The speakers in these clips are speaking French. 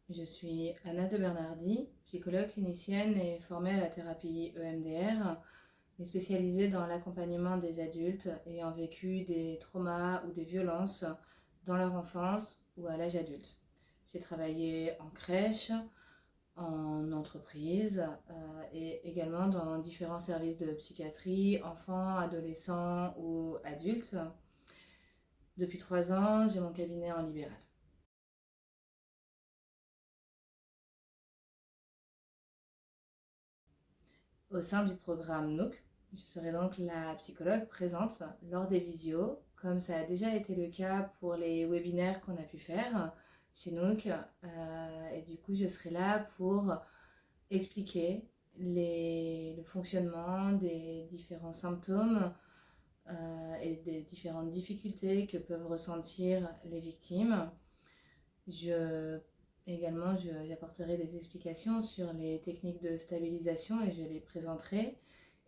Je suis Anna de Bernardi, psychologue clinicienne et formée à la thérapie EMDR et spécialisée dans l'accompagnement des adultes ayant vécu des traumas ou des violences dans leur enfance ou à l'âge adulte. J'ai travaillé en crèche, en entreprise et également dans différents services de psychiatrie, enfants, adolescents ou adultes. Depuis 3 ans, j'ai mon cabinet en libéral. Au sein du programme NOOC, je serai donc la psychologue présente lors des visios, comme ça a déjà été le cas pour les webinaires qu'on a pu faire chez NOOC. Et du coup, je serai là pour expliquer le fonctionnement des différents symptômes et des différentes difficultés que peuvent ressentir les victimes. Également, j'apporterai des explications sur les techniques de stabilisation et je les présenterai.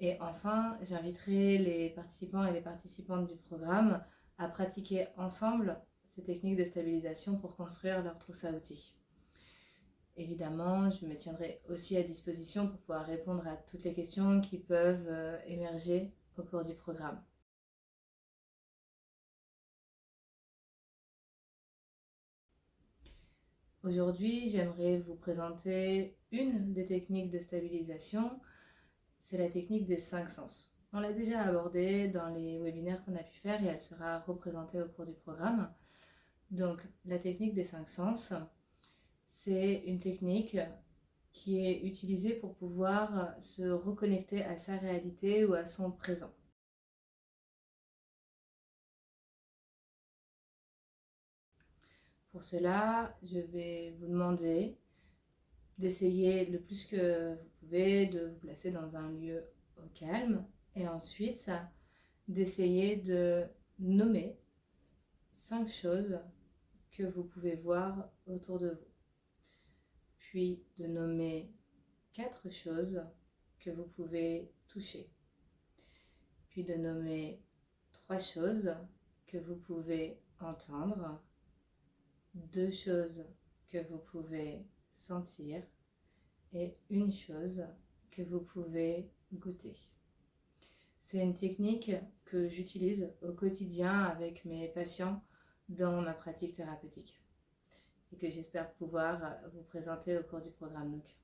Et enfin, j'inviterai les participants et les participantes du programme à pratiquer ensemble ces techniques de stabilisation pour construire leur trousse à outils. Évidemment, je me tiendrai aussi à disposition pour pouvoir répondre à toutes les questions qui peuvent émerger au cours du programme. Aujourd'hui, j'aimerais vous présenter une des techniques de stabilisation, c'est la technique des 5 sens. On l'a déjà abordée dans les webinaires qu'on a pu faire et elle sera représentée au cours du programme. Donc, la technique des 5 sens, c'est une technique qui est utilisée pour pouvoir se reconnecter à sa réalité ou à son présent. Pour cela, je vais vous demander d'essayer le plus que vous pouvez de vous placer dans un lieu au calme et ensuite d'essayer de nommer 5 choses que vous pouvez voir autour de vous, puis de nommer 4 choses que vous pouvez toucher, puis de nommer 3 choses que vous pouvez entendre, 2 choses que vous pouvez sentir et une chose que vous pouvez goûter. C'est une technique que j'utilise au quotidien avec mes patients dans ma pratique thérapeutique et que j'espère pouvoir vous présenter au cours du programme NOOC.